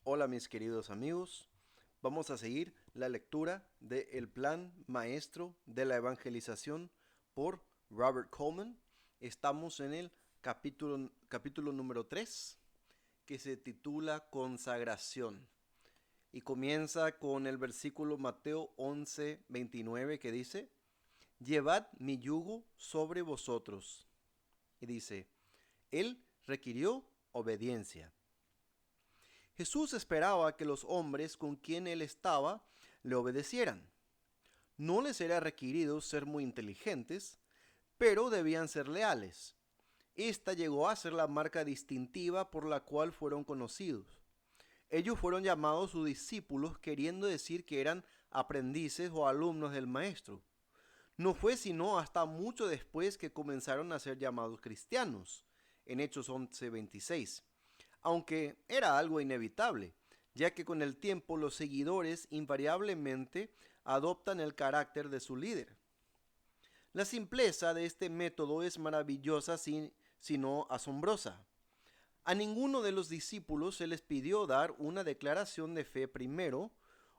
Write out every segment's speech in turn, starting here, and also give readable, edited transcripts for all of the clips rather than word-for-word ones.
Hola mis queridos amigos, vamos a seguir la lectura de El Plan Maestro de la Evangelización por Robert Coleman. Estamos en el capítulo número 3, que se titula Consagración, y comienza con el versículo Mateo 11:29, que dice: Llevad mi yugo sobre vosotros. Y dice: Él requirió obediencia. Jesús esperaba que los hombres con quien él estaba le obedecieran. No les era requerido ser muy inteligentes, pero debían ser leales. Esta llegó a ser la marca distintiva por la cual fueron conocidos. Ellos fueron llamados sus discípulos, queriendo decir que eran aprendices o alumnos del Maestro. No fue sino hasta mucho después que comenzaron a ser llamados cristianos, en Hechos 11:26, aunque era algo inevitable, ya que con el tiempo los seguidores invariablemente adoptan el carácter de su líder. La simpleza de este método es maravillosa, sino asombrosa. A ninguno de los discípulos se les pidió dar una declaración de fe primero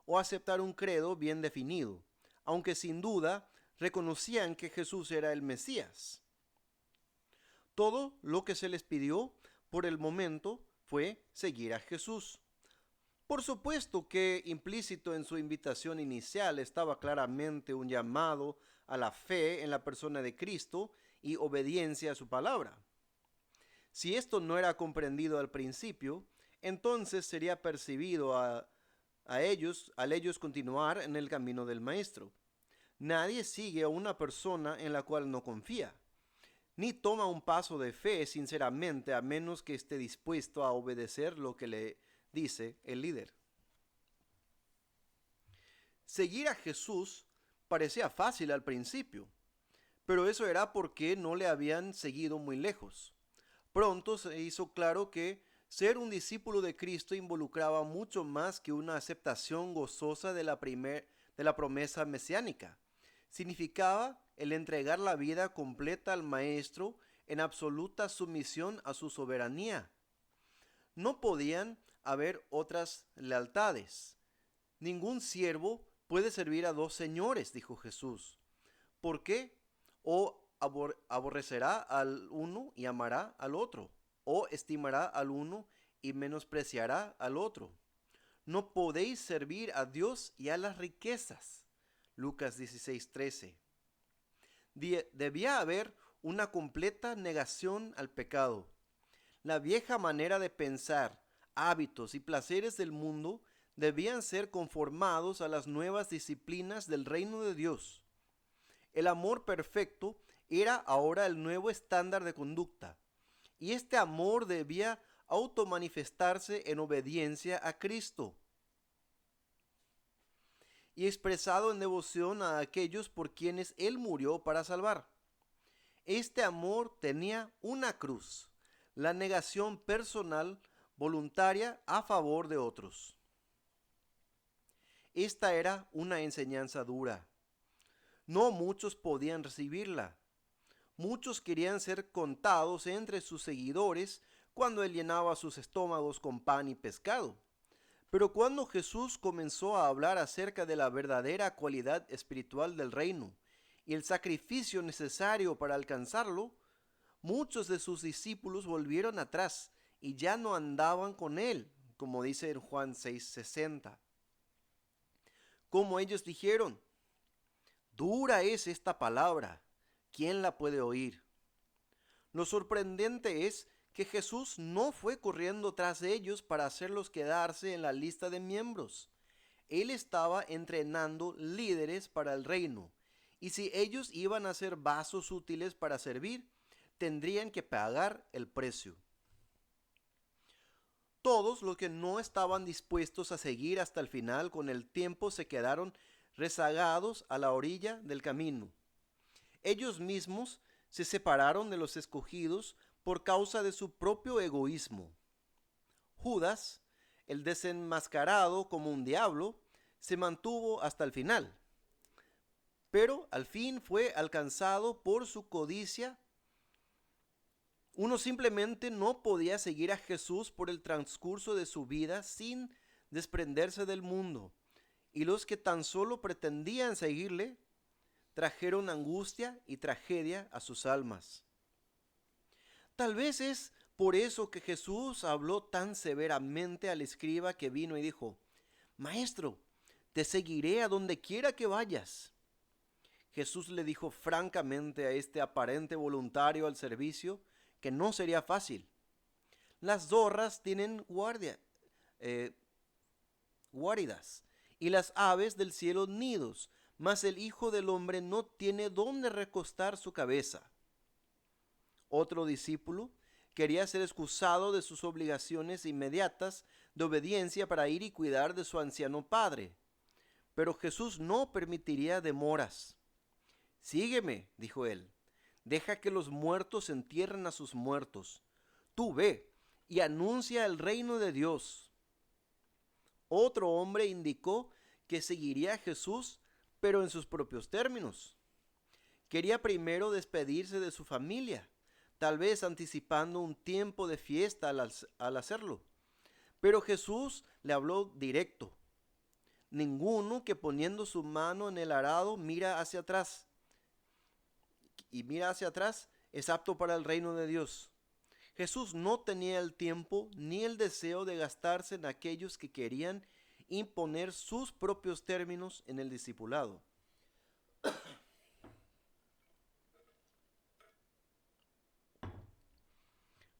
o aceptar un credo bien definido, aunque sin duda reconocían que Jesús era el Mesías. Todo lo que se les pidió por el momento fue seguir a Jesús. Por supuesto que implícito en su invitación inicial estaba claramente un llamado a la fe en la persona de Cristo y obediencia a su palabra. Si esto no era comprendido al principio, entonces sería percibido al ellos continuar en el camino del Maestro. Nadie sigue a una persona en la cual no confía, ni toma un paso de fe sinceramente a menos que esté dispuesto a obedecer lo que le dice el líder. Seguir a Jesús parecía fácil al principio, pero eso era porque no le habían seguido muy lejos. Pronto se hizo claro que ser un discípulo de Cristo involucraba mucho más que una aceptación gozosa de la promesa mesiánica. Significaba el entregar la vida completa al Maestro en absoluta sumisión a su soberanía. No podían haber otras lealtades. Ningún siervo puede servir a dos señores, dijo Jesús. ¿Por qué? O aborrecerá al uno y amará al otro, o estimará al uno y menospreciará al otro. No podéis servir a Dios y a las riquezas. Lucas 16:13. Debía haber una completa negación al pecado. La vieja manera de pensar, hábitos y placeres del mundo debían ser conformados a las nuevas disciplinas del reino de Dios. El amor perfecto era ahora el nuevo estándar de conducta, y este amor debía automanifestarse en obediencia a Cristo y expresado en devoción a aquellos por quienes Él murió para salvar. Este amor tenía una cruz, la negación personal voluntaria a favor de otros. Esta era una enseñanza dura. No muchos podían recibirla. Muchos querían ser contados entre sus seguidores cuando él llenaba sus estómagos con pan y pescado. Pero cuando Jesús comenzó a hablar acerca de la verdadera cualidad espiritual del reino y el sacrificio necesario para alcanzarlo, muchos de sus discípulos volvieron atrás y ya no andaban con él, como dice en Juan 6:60. Como ellos dijeron: dura es esta palabra, ¿quién la puede oír? Lo sorprendente es que Jesús no fue corriendo tras ellos para hacerlos quedarse en la lista de miembros. Él estaba entrenando líderes para el reino, y si ellos iban a ser vasos útiles para servir, tendrían que pagar el precio. Todos los que no estaban dispuestos a seguir hasta el final con el tiempo se quedaron rezagados a la orilla del camino. Ellos mismos se separaron de los escogidos por causa de su propio egoísmo. Judas, el desenmascarado como un diablo, se mantuvo hasta el final, pero al fin fue alcanzado por su codicia Uno simplemente no podía seguir a Jesús por el transcurso de su vida sin desprenderse del mundo. Y los que tan solo pretendían seguirle trajeron angustia y tragedia a sus almas. Tal vez es por eso que Jesús habló tan severamente al escriba que vino y dijo: Maestro, te seguiré a donde quiera que vayas. Jesús le dijo francamente a este aparente voluntario al servicio que no sería fácil. Las zorras tienen guaridas y las aves del cielo nidos, mas el Hijo del Hombre no tiene dónde recostar su cabeza. Otro discípulo quería ser excusado de sus obligaciones inmediatas de obediencia para ir y cuidar de su anciano padre. Pero Jesús no permitiría demoras. Sígueme, dijo él, deja que los muertos entierren a sus muertos. Tú ve y anuncia el reino de Dios. Otro hombre indicó que seguiría a Jesús, pero en sus propios términos. Quería primero despedirse de su familia, tal vez anticipando un tiempo de fiesta al hacerlo. Pero Jesús le habló directo. Ninguno que poniendo su mano en el arado mira hacia atrás es apto para el reino de Dios. Jesús no tenía el tiempo ni el deseo de gastarse en aquellos que querían imponer sus propios términos en el discipulado.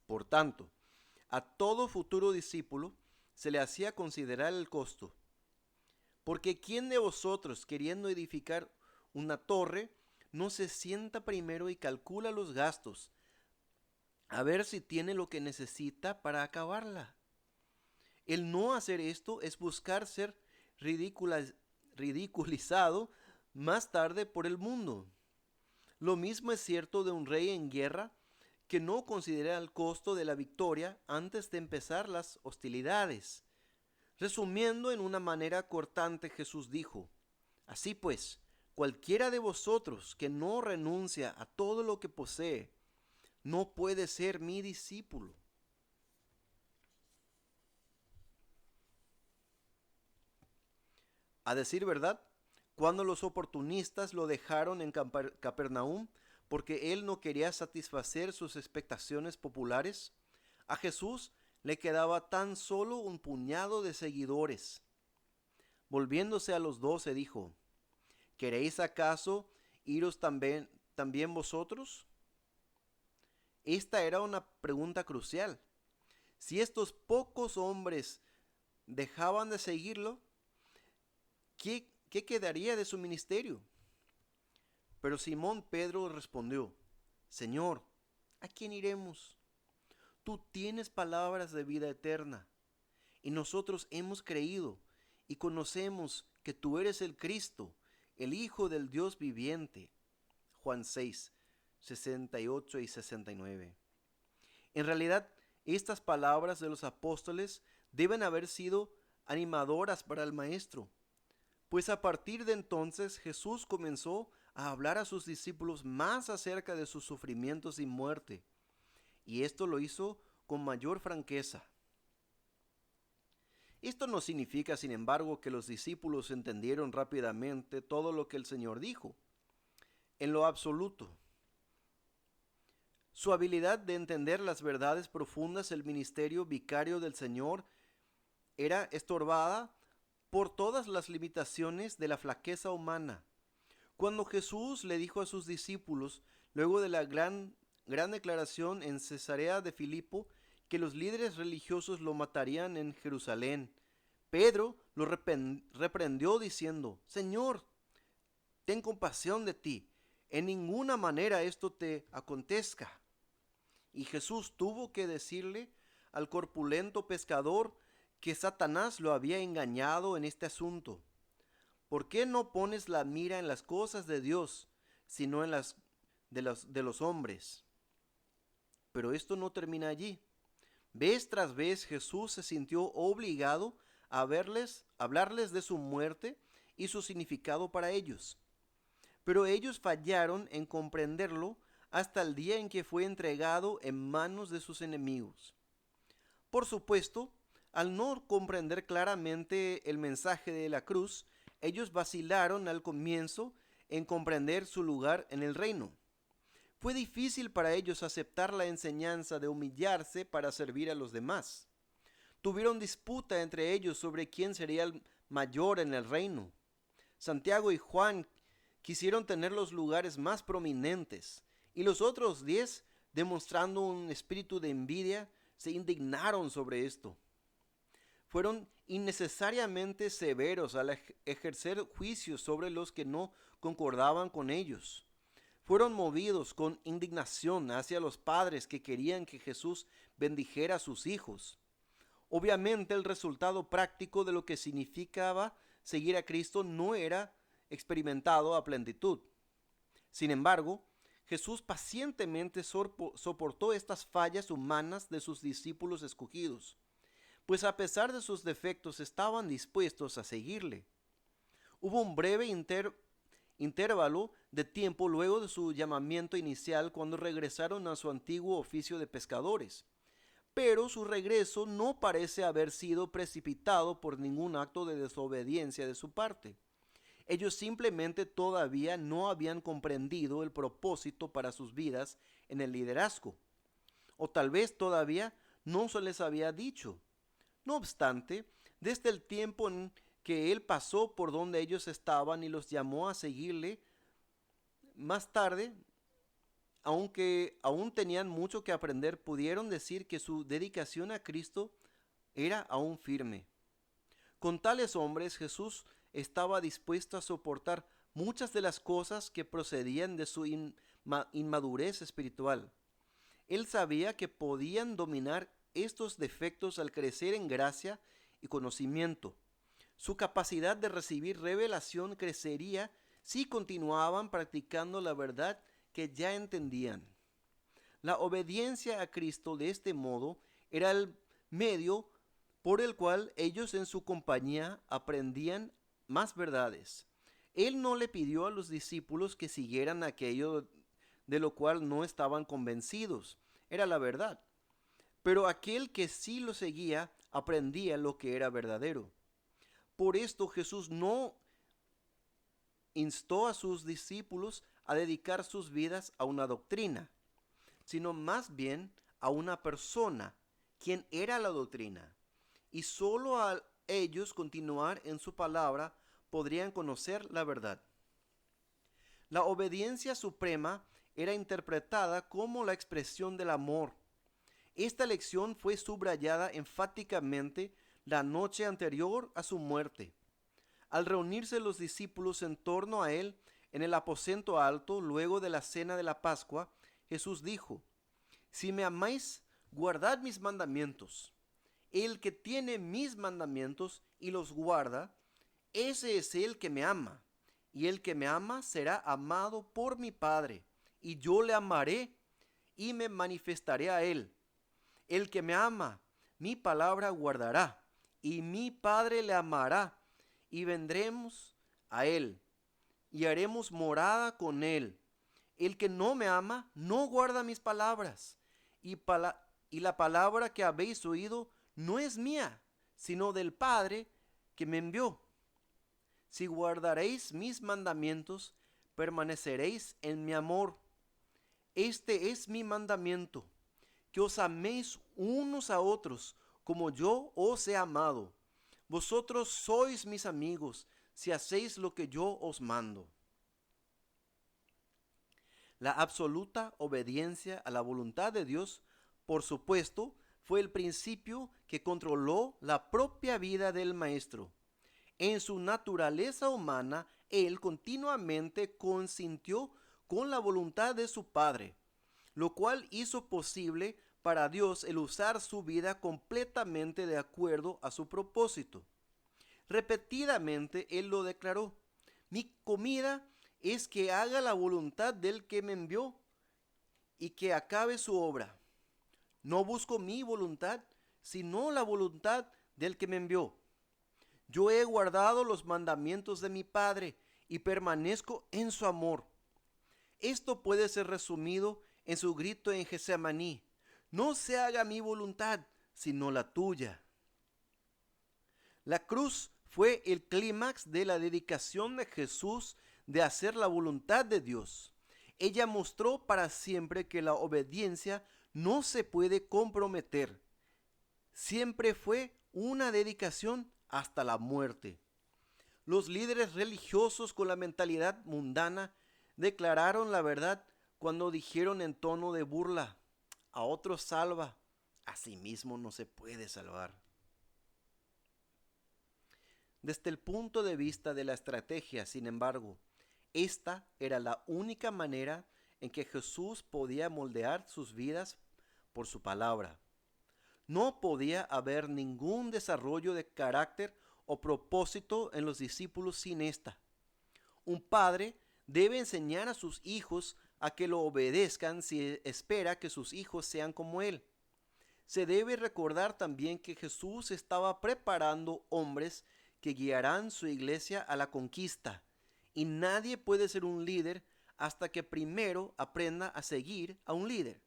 Por tanto, a todo futuro discípulo se le hacía considerar el costo. Porque ¿quién de vosotros, queriendo edificar una torre, no se sienta primero y calcula los gastos, a ver si tiene lo que necesita para acabarla? El no hacer esto es buscar ser ridiculizado más tarde por el mundo. Lo mismo es cierto de un rey en guerra que no considera el costo de la victoria antes de empezar las hostilidades. Resumiendo en una manera cortante, Jesús dijo: Así pues, cualquiera de vosotros que no renuncia a todo lo que posee, no puede ser mi discípulo. A decir verdad, cuando los oportunistas lo dejaron en Capernaum porque él no quería satisfacer sus expectaciones populares, a Jesús le quedaba tan solo un puñado de seguidores. Volviéndose a los 12 dijo: ¿Queréis acaso iros también vosotros? Esta era una pregunta crucial. Si estos pocos hombres dejaban de seguirlo, ¿qué quedaría de su ministerio? Pero Simón Pedro respondió: Señor, ¿a quién iremos? Tú tienes palabras de vida eterna, y nosotros hemos creído y conocemos que tú eres el Cristo, el Hijo del Dios viviente. Juan 6, 68 y 69. En realidad, estas palabras de los apóstoles deben haber sido animadoras para el maestro, pues a partir de entonces Jesús comenzó a hablar a sus discípulos más acerca de sus sufrimientos y muerte, y esto lo hizo con mayor franqueza. Esto no significa, sin embargo, que los discípulos entendieron rápidamente todo lo que el Señor dijo. En lo absoluto. Su habilidad de entender las verdades profundas del ministerio vicario del Señor era estorbada por todas las limitaciones de la flaqueza humana. Cuando Jesús le dijo a sus discípulos, luego de la gran declaración en Cesarea de Filipo, que los líderes religiosos lo matarían en Jerusalén, Pedro lo reprendió diciendo: Señor, ten compasión de ti, en ninguna manera esto te acontezca. Y Jesús tuvo que decirle al corpulento pescador que Satanás lo había engañado en este asunto. ¿Por qué no pones la mira en las cosas de Dios, sino en las de los hombres? Pero esto no termina allí. Vez tras vez Jesús se sintió obligado a hablarles de su muerte y su significado para ellos. Pero ellos fallaron en comprenderlo hasta el día en que fue entregado en manos de sus enemigos. Por supuesto, al no comprender claramente el mensaje de la cruz, ellos vacilaron al comienzo en comprender su lugar en el reino. Fue difícil para ellos aceptar la enseñanza de humillarse para servir a los demás. Tuvieron disputa entre ellos sobre quién sería el mayor en el reino. Santiago y Juan quisieron tener los lugares más prominentes, y los otros 10, demostrando un espíritu de envidia, se indignaron sobre esto. Fueron innecesariamente severos al ejercer juicios sobre los que no concordaban con ellos. Fueron movidos con indignación hacia los padres que querían que Jesús bendijera a sus hijos. Obviamente el resultado práctico de lo que significaba seguir a Cristo no era experimentado a plenitud. Sin embargo, Jesús pacientemente soportó estas fallas humanas de sus discípulos escogidos, pues a pesar de sus defectos estaban dispuestos a seguirle. Hubo un breve intervalo de tiempo luego de su llamamiento inicial cuando regresaron a su antiguo oficio de pescadores, pero su regreso no parece haber sido precipitado por ningún acto de desobediencia de su parte. Ellos simplemente todavía no habían comprendido el propósito para sus vidas en el liderazgo, o tal vez todavía no se les había dicho. No obstante, desde el tiempo en que Él pasó por donde ellos estaban y los llamó a seguirle, más tarde, aunque aún tenían mucho que aprender, pudieron decir que su dedicación a Cristo era aún firme. Con tales hombres, Jesús estaba dispuesto a soportar muchas de las cosas que procedían de su inmadurez espiritual. Él sabía que podían dominar estos defectos al crecer en gracia y conocimiento. Su capacidad de recibir revelación crecería si continuaban practicando la verdad que ya entendían. La obediencia a Cristo de este modo era el medio por el cual ellos en su compañía aprendían más verdades. Él no le pidió a los discípulos que siguieran aquello de lo cual no estaban convencidos. Era la verdad. Pero aquel que sí lo seguía aprendía lo que era verdadero. Por esto Jesús no instó a sus discípulos a dedicar sus vidas a una doctrina, sino más bien a una persona, quien era la doctrina. Y solo a ellos continuar en su palabra podrían conocer la verdad. La obediencia suprema era interpretada como la expresión del amor. Esta lección fue subrayada enfáticamente la noche anterior a su muerte. Al reunirse los discípulos en torno a él en el aposento alto, luego de la cena de la Pascua, Jesús dijo: Si me amáis, guardad mis mandamientos. El que tiene mis mandamientos y los guarda, ese es el que me ama. Y el que me ama será amado por mi Padre, y yo le amaré y me manifestaré a él. El que me ama, mi palabra guardará, y mi Padre le amará, y vendremos a él, y haremos morada con él. El que no me ama, no guarda mis palabras, y la palabra que habéis oído no es mía, sino del Padre que me envió. Si guardaréis mis mandamientos, permaneceréis en mi amor. Este es mi mandamiento, que os améis unos a otros, como yo os he amado. Vosotros sois mis amigos, si hacéis lo que yo os mando. La absoluta obediencia a la voluntad de Dios, por supuesto, fue el principio que controló la propia vida del Maestro. En su naturaleza humana, él continuamente consintió con la voluntad de su Padre, lo cual hizo posible para Dios el usar su vida completamente de acuerdo a su propósito. Repetidamente él lo declaró: mi comida es que haga la voluntad del que me envió y que acabe su obra. No busco mi voluntad, sino la voluntad del que me envió. Yo he guardado los mandamientos de mi Padre y permanezco en su amor. Esto puede ser resumido en su grito en Getsemaní: no se haga mi voluntad, sino la tuya. La cruz fue el clímax de la dedicación de Jesús de hacer la voluntad de Dios. Ella mostró para siempre que la obediencia no se puede comprometer. Siempre fue una dedicación hasta la muerte. Los líderes religiosos con la mentalidad mundana declararon la verdad cuando dijeron en tono de burla: a otros salva, a sí mismo no se puede salvar. Desde el punto de vista de la estrategia, sin embargo, esta era la única manera en que Jesús podía moldear sus vidas por su palabra. No podía haber ningún desarrollo de carácter o propósito en los discípulos sin esta. Un padre debe enseñar a sus hijos a que lo obedezcan si espera que sus hijos sean como él. Se debe recordar también que Jesús estaba preparando hombres que guiarán su iglesia a la conquista, y nadie puede ser un líder hasta que primero aprenda a seguir a un líder.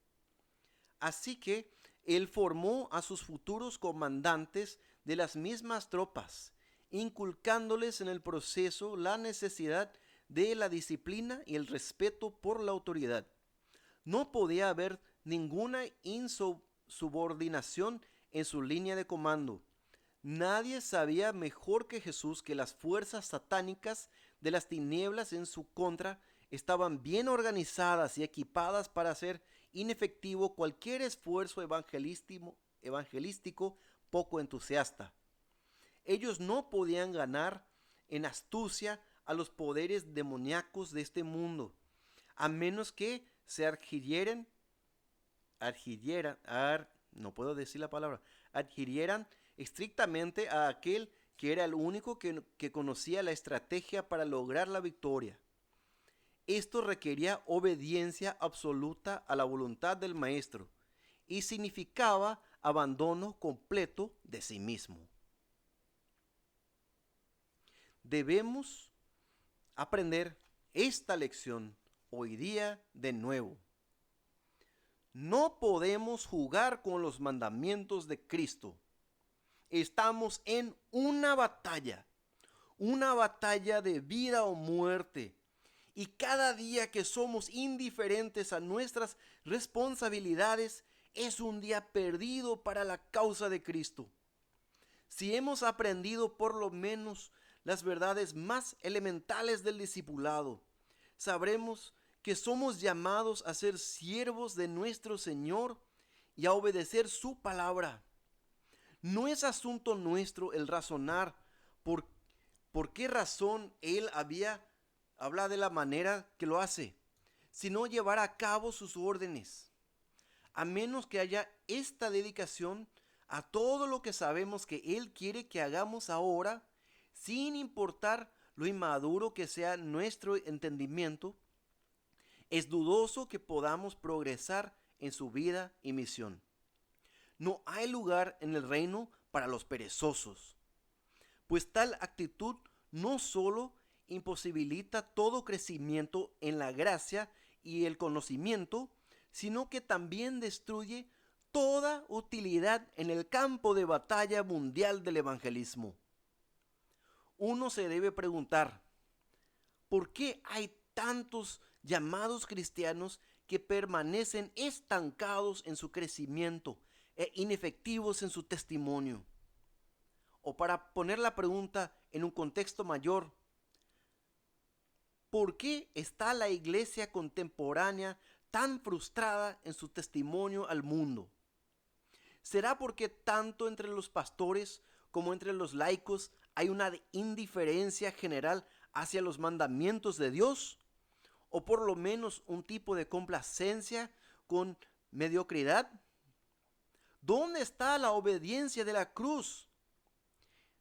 Así que él formó a sus futuros comandantes de las mismas tropas, inculcándoles en el proceso la necesidad de la disciplina y el respeto por la autoridad. No podía haber ninguna insubordinación en su línea de comando. Nadie sabía mejor que Jesús que las fuerzas satánicas de las tinieblas en su contra estaban bien organizadas y equipadas para hacer inefectivo cualquier esfuerzo evangelístico poco entusiasta. Ellos no podían ganar en astucia a los poderes demoníacos de este mundo, a menos que se adhirieran estrictamente a aquel que era el único que conocía la estrategia para lograr la victoria. Esto requería obediencia absoluta a la voluntad del maestro y significaba abandono completo de sí mismo. Debemos aprender esta lección hoy día de nuevo. No podemos jugar con los mandamientos de Cristo. Estamos en una batalla de vida o muerte. Y cada día que somos indiferentes a nuestras responsabilidades es un día perdido para la causa de Cristo. Si hemos aprendido por lo menos las verdades más elementales del discipulado, sabremos que somos llamados a ser siervos de nuestro Señor y a obedecer su palabra. No es asunto nuestro el razonar por qué razón Él habla de la manera que lo hace, sino llevar a cabo sus órdenes. A menos que haya esta dedicación a todo lo que sabemos que Él quiere que hagamos ahora, sin importar lo inmaduro que sea nuestro entendimiento, es dudoso que podamos progresar en su vida y misión. No hay lugar en el reino para los perezosos, pues tal actitud no solo imposibilita todo crecimiento en la gracia y el conocimiento, sino que también destruye toda utilidad en el campo de batalla mundial del evangelismo. Uno se debe preguntar, ¿por qué hay tantos llamados cristianos que permanecen estancados en su crecimiento e inefectivos en su testimonio? O para poner la pregunta en un contexto mayor, ¿por qué está la iglesia contemporánea tan frustrada en su testimonio al mundo? ¿Será porque tanto entre los pastores como entre los laicos hay una indiferencia general hacia los mandamientos de Dios? ¿O por lo menos un tipo de complacencia con mediocridad? ¿Dónde está la obediencia de la cruz?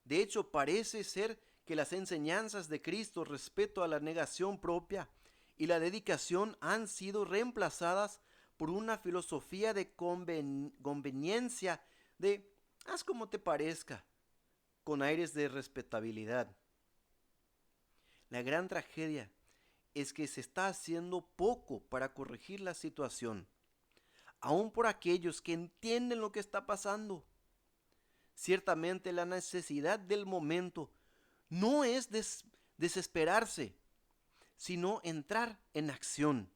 De hecho, parece ser que las enseñanzas de Cristo respecto a la negación propia y la dedicación han sido reemplazadas por una filosofía de conveniencia de haz como te parezca, con aires de respetabilidad. La gran tragedia es que se está haciendo poco para corregir la situación, aún por aquellos que entienden lo que está pasando. Ciertamente la necesidad del momento no es desesperarse, sino entrar en acción.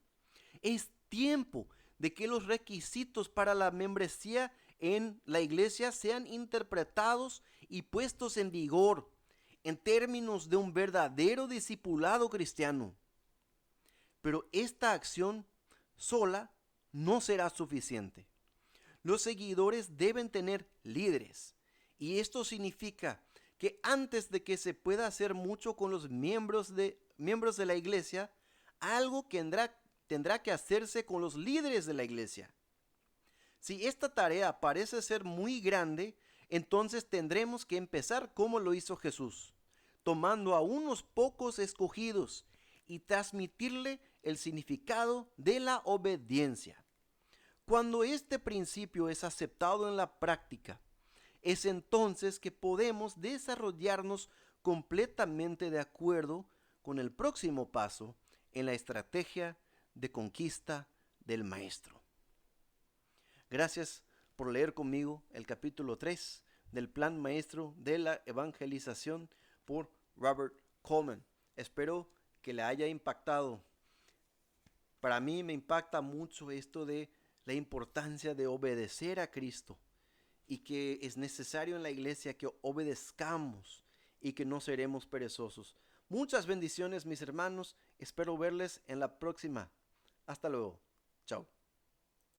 Es tiempo de que los requisitos para la membresía en la iglesia sean interpretados y puestos en vigor en términos de un verdadero discipulado cristiano. Pero esta acción sola no será suficiente. Los seguidores deben tener líderes, y esto significa que antes de que se pueda hacer mucho con los miembros de la iglesia, algo tendrá que hacerse con los líderes de la iglesia. Si esta tarea parece ser muy grande, entonces tendremos que empezar como lo hizo Jesús, tomando a unos pocos escogidos y transmitirle el significado de la obediencia. Cuando este principio es aceptado en la práctica, es entonces que podemos desarrollarnos completamente de acuerdo con el próximo paso en la estrategia de conquista del maestro. Gracias por leer conmigo el capítulo 3 del plan maestro de la evangelización por Robert Coleman. Espero que le haya impactado. Para mí me impacta mucho esto de la importancia de obedecer a Cristo y que es necesario en la iglesia que obedezcamos y que no seremos perezosos. Muchas bendiciones, mis hermanos. Espero verles en la próxima. Hasta luego. Chao.